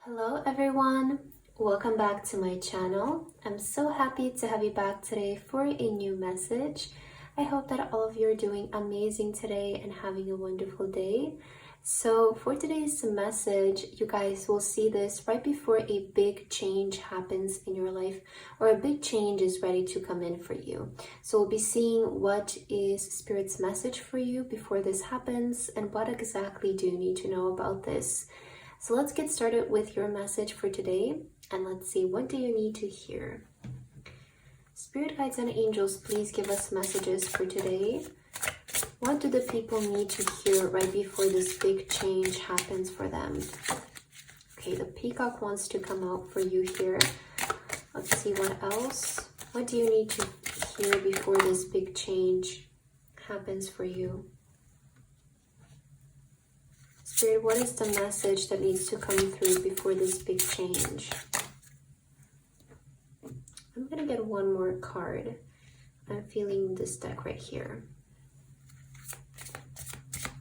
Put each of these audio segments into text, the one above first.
Hello everyone, welcome back to my channel. I'm so happy to have you back today for a new message. I hope that all of you are doing amazing today and having a wonderful day. So for today's message, you guys will see this right before a big change happens in your life, or a big change is ready to come in for you. So we'll be seeing what is Spirit's message for you before this happens and what exactly do you need to know about this. So let's get started with your message for today, and let's see, what do you need to hear? Spirit guides and angels, please give us messages for today. What do the people need to hear right before this big change happens for them? Okay, the peacock wants to come out for you here. Let's see what else. What do you need to hear before this big change happens for you? Spirit, what is the message that needs to come through before this big change? I'm going to get one more card. I'm feeling this deck right here.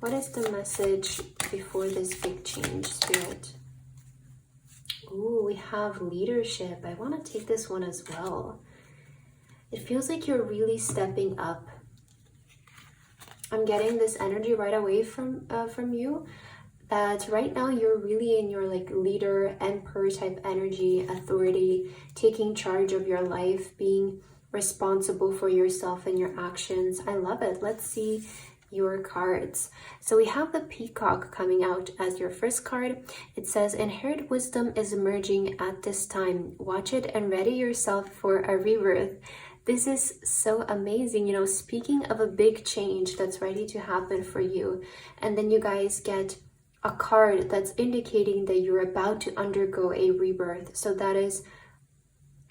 What is the message before this big change, Spirit? Ooh, we have leadership. I want to take this one as well. It feels like you're really stepping up. I'm getting this energy right away from you. That right now you're really in your like leader, emperor type energy, authority, taking charge of your life, being responsible for yourself and your actions. I love it. Let's see your cards. So we have the peacock coming out as your first card. It says, inherent wisdom is emerging at this time. Watch it and ready yourself for a rebirth. This is so amazing, you know, speaking of a big change that's ready to happen for you. And then you guys get a card that's indicating that you're about to undergo a rebirth. So that is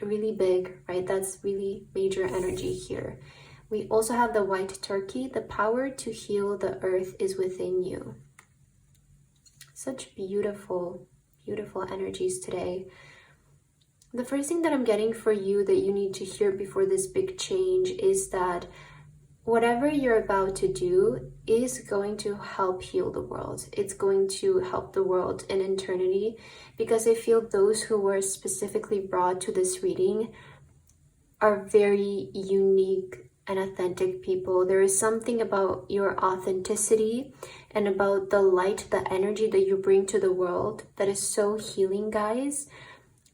really big, right? That's really major energy here. We also have the white turkey. The power to heal the earth is within you. Such beautiful, beautiful energies today. The first thing that I'm getting for you that you need to hear before this big change is that whatever you're about to do is going to help heal the world. It's going to help the world in eternity, because I feel those who were specifically brought to this reading are very unique and authentic people. There is something about your authenticity and about the light, the energy that you bring to the world that is so healing, guys.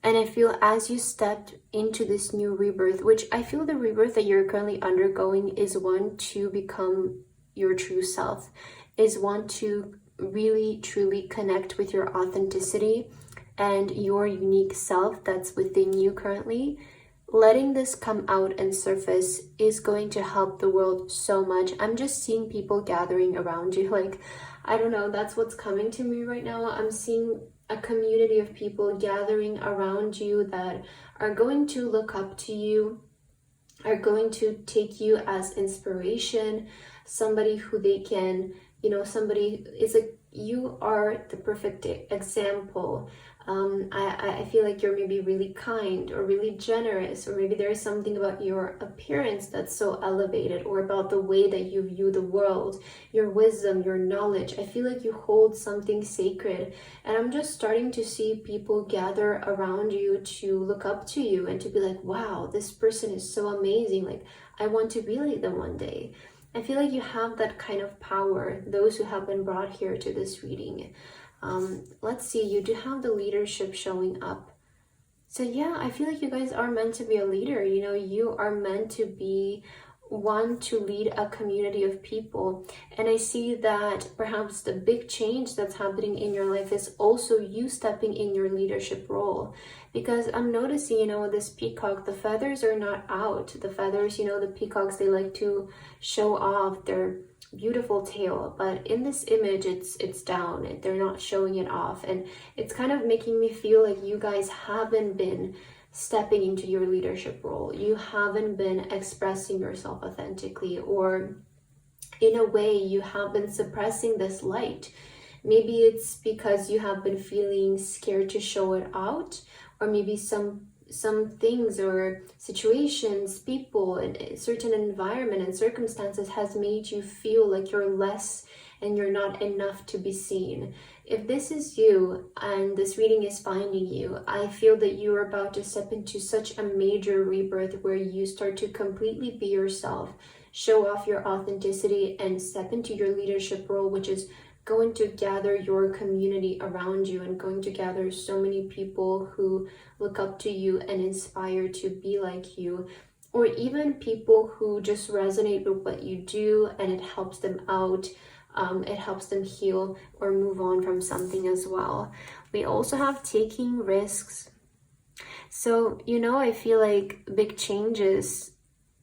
And I feel as you stepped into this new rebirth, which I feel the rebirth that you're currently undergoing is one to become your true self, is one to really truly connect with your authenticity and your unique self that's within you currently. Letting this come out and surface is going to help the world so much. I'm just seeing people gathering around you. Like, I don't know, that's what's coming to me right now. I'm seeing a community of people gathering around you that are going to look up to you, are going to take you as inspiration, somebody who they can, you know, somebody is like, you are the perfect example. I feel like you're maybe really kind or really generous, or maybe there is something about your appearance that's so elevated, or about the way that you view the world, your wisdom, your knowledge. I feel like you hold something sacred, and I'm just starting to see people gather around you to look up to you and to be like, wow, this person is so amazing. Like, I want to be like them one day. I feel like you have that kind of power, those who have been brought here to this reading. Let's see, you do have the leadership showing up. So yeah, I feel like you guys are meant to be a leader. You know, you are meant to be one to lead a community of people. And I see that perhaps the big change that's happening in your life is also you stepping in your leadership role. Because I'm noticing, you know, this peacock, the feathers are not out. The feathers, you know, the peacocks, they like to show off their beautiful tail, but in this image it's down and they're not showing it off. And it's kind of making me feel like you guys haven't been stepping into your leadership role. You haven't been expressing yourself authentically, or in a way you have been suppressing this light. Maybe it's because you have been feeling scared to show it out, or maybe some things or situations, people, and a certain environment and circumstances has made you feel like you're less and you're not enough to be seen. if this is you and this reading is finding you, I feel that you are about to step into such a major rebirth where you start to completely be yourself, show off your authenticity, and step into your leadership role, which is going to gather your community around you and going to gather so many people who look up to you and inspire to be like you, or even people who just resonate with what you do and it helps them out. It helps them heal or move on from something as well. We also have taking risks. So, I feel like big changes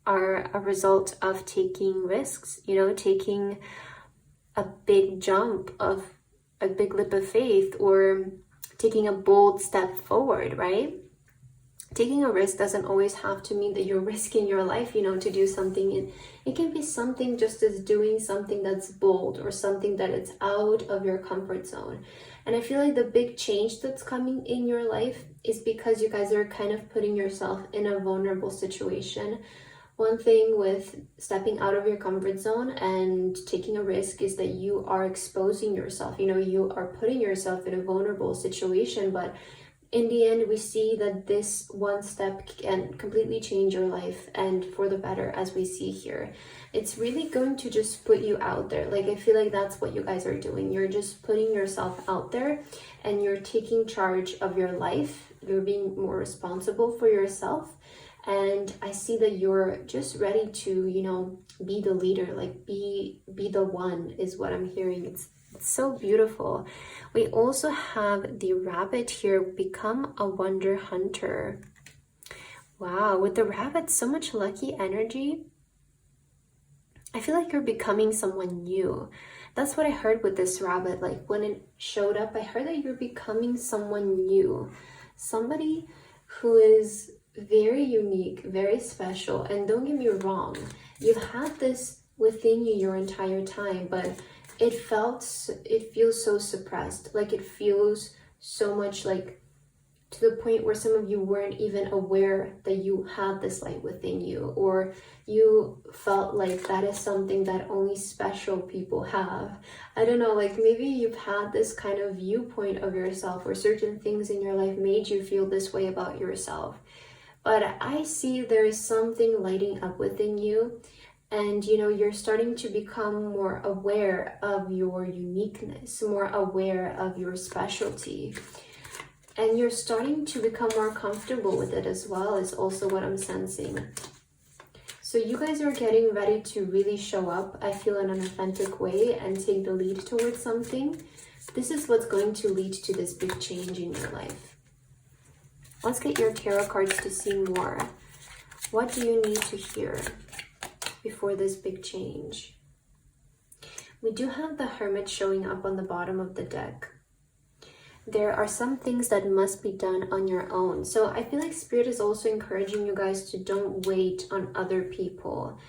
are a result of taking risks, taking a big jump of a big leap of faith, or taking a bold step forward, right? Taking a risk doesn't always have to mean that you're risking your life, to do something. It can be something just as doing something that's bold or something that it's out of your comfort zone. And I feel like the big change that's coming in your life is because you guys are kind of putting yourself in a vulnerable situation. One thing with stepping out of your comfort zone and taking a risk is that you are exposing yourself. You are putting yourself in a vulnerable situation, but in the end, we see that this one step can completely change your life, and for the better, as we see here. It's really going to just put you out there. Like, I feel like that's what you guys are doing. You're just putting yourself out there and you're taking charge of your life. You're being more responsible for yourself. And I see that you're just ready to, be the leader, like be the one is what I'm hearing. It's so beautiful. We also have the rabbit here, become a wonder hunter. Wow, with the rabbit, so much lucky energy. I feel like you're becoming someone new. That's what I heard with this rabbit. Like, when it showed up, I heard that you're becoming someone new. Somebody who is very unique, very special. And don't get me wrong, you've had this within you your entire time, but it feels so suppressed. Like, it feels so much like to the point where some of you weren't even aware that you had this light within you, or you felt like that is something that only special people have. I don't know, like maybe you've had this kind of viewpoint of yourself, or certain things in your life made you feel this way about yourself. But I see there is something lighting up within you, and you're starting to become more aware of your uniqueness, more aware of your specialty. And you're starting to become more comfortable with it as well, is also what I'm sensing. So you guys are getting ready to really show up, I feel, in an authentic way and take the lead towards something. This is what's going to lead to this big change in your life. Let's get your tarot cards to see more. What do you need to hear before this big change? We do have the Hermit showing up on the bottom of the deck. There are some things that must be done on your own. So I feel like Spirit is also encouraging you guys to don't wait on other people.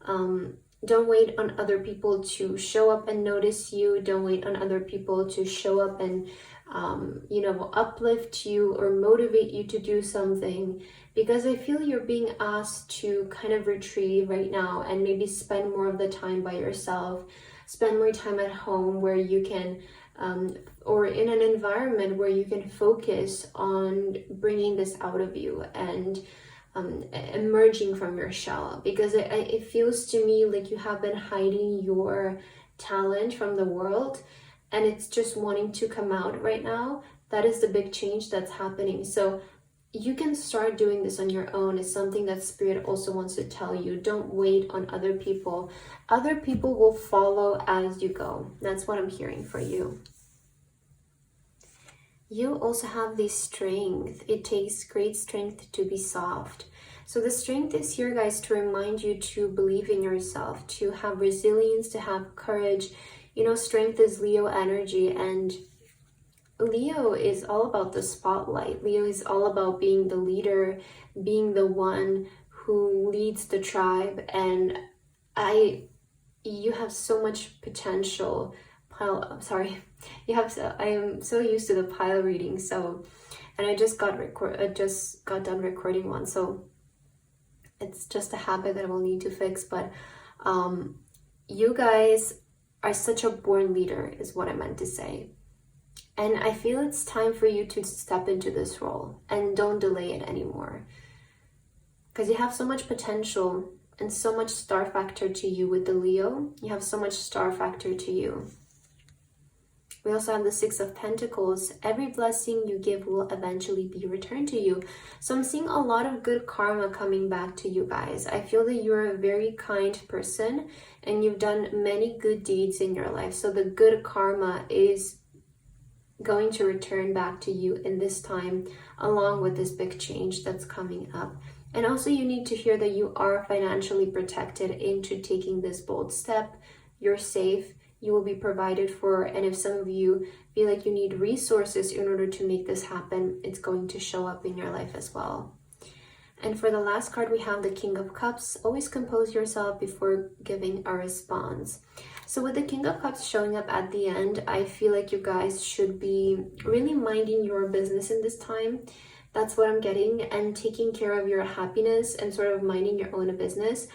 Don't wait on other people to show up and notice you. Don't wait on other people to show up and, uplift you or motivate you to do something. Because I feel you're being asked to kind of retreat right now and maybe spend more of the time by yourself. Spend more time at home where you can, or in an environment where you can focus on bringing this out of you and emerging from your shell. Because it feels to me like you have been hiding your talent from the world, and it's just wanting to come out right now. That is the big change that's happening. So you can start doing this on your own, is something that Spirit also wants to tell you. Don't wait on other people. Other people will follow as you go. That's what I'm hearing for you. You also have this strength. It takes great strength to be soft. So the strength is here, guys, to remind you to believe in yourself, to have resilience, to have courage. Strength is Leo energy, and Leo is all about the spotlight. Leo is all about being the leader, being the one who leads the tribe. And you have so much potential. I am so used to the pile reading. So, and I just got done recording one. So it's just a habit that I will need to fix. But you guys are such a born leader, is what I meant to say. And I feel it's time for you to step into this role and don't delay it anymore. Because you have so much potential and so much star factor to you with the Leo. You have so much star factor to you. We also have the Six of Pentacles. Every blessing you give will eventually be returned to you. So I'm seeing a lot of good karma coming back to you guys. I feel that you're a very kind person and you've done many good deeds in your life. So the good karma is going to return back to you in this time, along with this big change that's coming up. And also you need to hear that you are financially protected into taking this bold step. You're safe. You will be provided for, and if some of you feel like you need resources in order to make this happen, it's going to show up in your life as well. And for the last card, we have the King of Cups. Always compose yourself before giving a response. So with the King of Cups showing up at the end, I feel like you guys should be really minding your business in this time. That's what I'm getting, and taking care of your happiness and sort of minding your own business.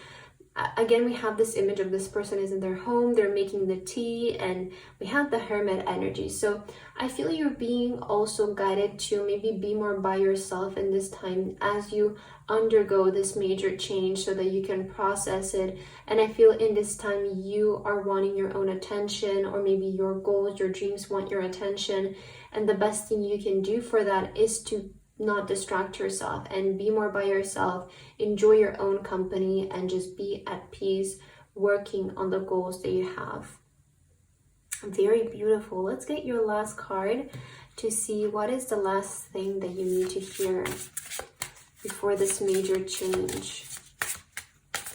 Again, we have this image of this person is in their home, they're making the tea, and we have the Hermit energy. So I feel you're being also guided to maybe be more by yourself in this time as you undergo this major change so that you can process it. And I feel in this time you are wanting your own attention, or maybe your goals, your dreams want your attention. And the best thing you can do for that is to not distract yourself and be more by yourself, enjoy your own company, and just be at peace working on the goals that you have. Very beautiful. Let's get your last card to see what is the last thing that you need to hear before this major change.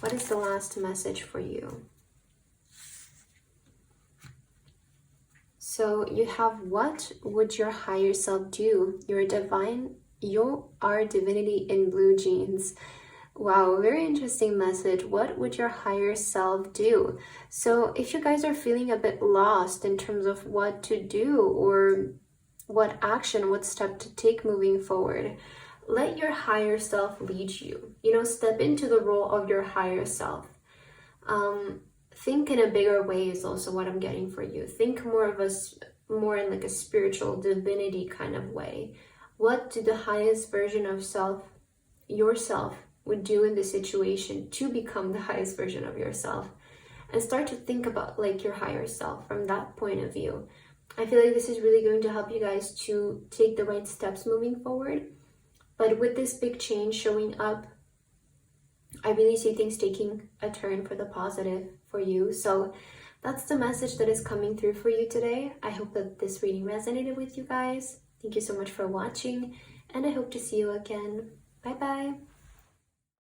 What is the last message for you? So you have, what would your higher self do? You are divinity in blue jeans. Wow, very interesting message. What would your higher self do? So if you guys are feeling a bit lost in terms of what to do or what action, what step to take moving forward, let your higher self lead you. You know, step into the role of your higher self. Think in a bigger way is also what I'm getting for you. Think more in like a spiritual divinity kind of way. What do the highest version of yourself would do in this situation to become the highest version of yourself? And start to think about like your higher self from that point of view. I feel like this is really going to help you guys to take the right steps moving forward. But with this big change showing up, I really see things taking a turn for the positive for you. So that's the message that is coming through for you today. I hope that this reading resonated with you guys. Thank you so much for watching, and I hope to see you again. Bye bye.